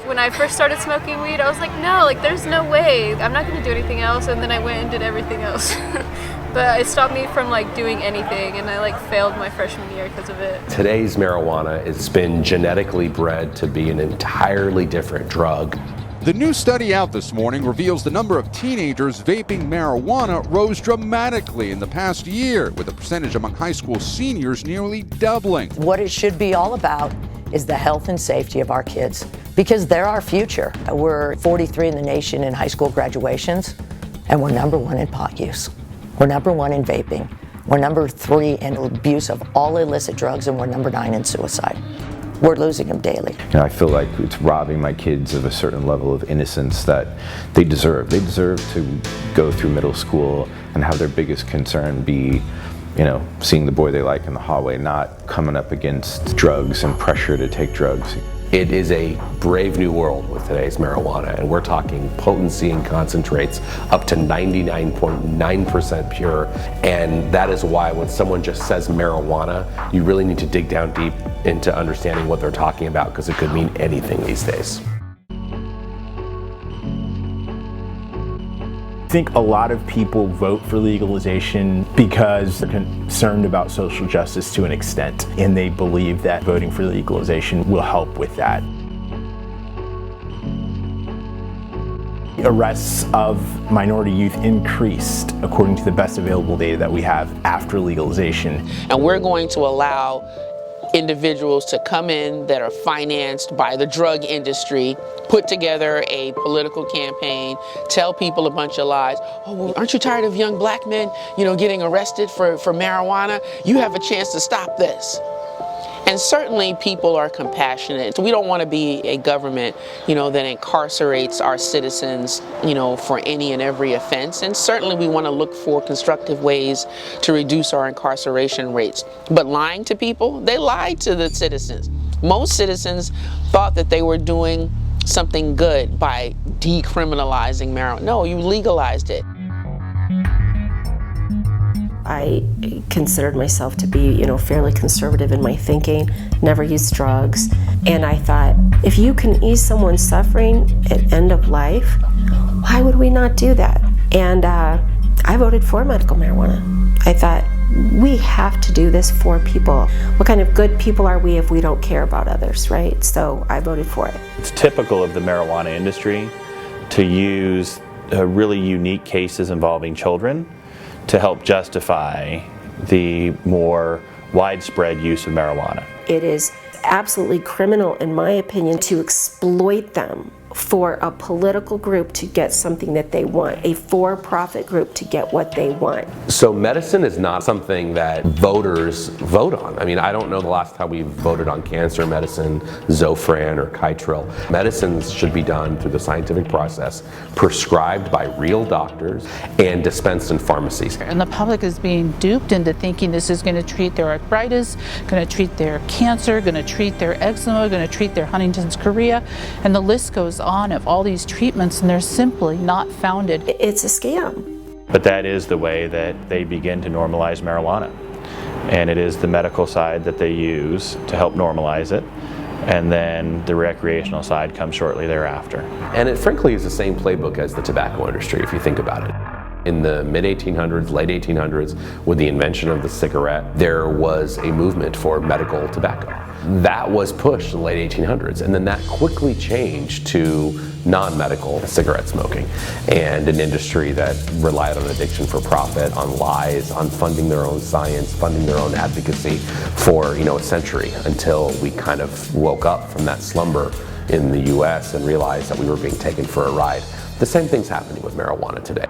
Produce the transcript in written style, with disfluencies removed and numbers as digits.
When I first started smoking weed, I was like, no, like there's no way. I'm not going to do anything else. And then I went and did everything else. But it stopped me from like doing anything, and I like failed my freshman year because of it. Today's marijuana, it's been genetically bred to be an entirely different drug. The new study out this morning reveals the number of teenagers vaping marijuana rose dramatically in the past year, with the percentage among high school seniors nearly doubling. What it should be all about is the health and safety of our kids, because they're our future. We're 43 in the nation in high school graduations, and we're #1 in pot use. We're #1 in vaping. We're #3 in abuse of all illicit drugs, and we're #9 in suicide. We're losing them daily. I feel like it's robbing my kids of a certain level of innocence that they deserve. They deserve to go through middle school and have their biggest concern be, seeing the boy they like in the hallway, not coming up against drugs and pressure to take drugs. It is a brave new world with today's marijuana, and we're talking potency and concentrates up to 99.9% pure, and that is why when someone just says marijuana, you really need to dig down deep into understanding what they're talking about, because it could mean anything these days. I think a lot of people vote for legalization because they're concerned about social justice to an extent, and they believe that voting for legalization will help with that. Arrests of minority youth increased according to the best available data that we have after legalization. And we're going to allow individuals to come in that are financed by the drug industry, put together a political campaign, tell people a bunch of lies. Oh, well, aren't you tired of young black men, getting arrested for marijuana? You have a chance to stop this. And certainly people are compassionate. We don't want to be a government, that incarcerates our citizens, for any and every offense. And certainly we want to look for constructive ways to reduce our incarceration rates. But lying to people, they lied to the citizens. Most citizens thought that they were doing something good by decriminalizing marijuana. No, you legalized it. I considered myself to be, fairly conservative in my thinking, never used drugs. And I thought, if you can ease someone's suffering at end of life, why would we not do that? And I voted for medical marijuana. I thought, we have to do this for people. What kind of good people are we if we don't care about others, right? So I voted for it. It's typical of the marijuana industry to use really unique cases involving children to help justify the more widespread use of marijuana. It is absolutely criminal, in my opinion, to exploit them for a political group to get something that they want, a for-profit group to get what they want. So medicine is not something that voters vote on. I mean, I don't know the last time we voted on cancer medicine, Zofran or Kytril. Medicines should be done through the scientific process, prescribed by real doctors and dispensed in pharmacies. And the public is being duped into thinking this is going to treat their arthritis, going to treat their cancer, going to treat their eczema, going to treat their Huntington's chorea, and the list goes on of all these treatments, and they're simply not founded. It's a scam. But that is the way that they begin to normalize marijuana. And it is the medical side that they use to help normalize it. And then the recreational side comes shortly thereafter. And it frankly is the same playbook as the tobacco industry, if you think about it. In the mid-1800s, late 1800s, with the invention of the cigarette, there was a movement for medical tobacco. That was pushed in the late 1800s, and then that quickly changed to non-medical cigarette smoking, and an industry that relied on addiction for profit, on lies, on funding their own science, funding their own advocacy for a century, until we kind of woke up from that slumber in the US and realized that we were being taken for a ride. The same thing's happening with marijuana today.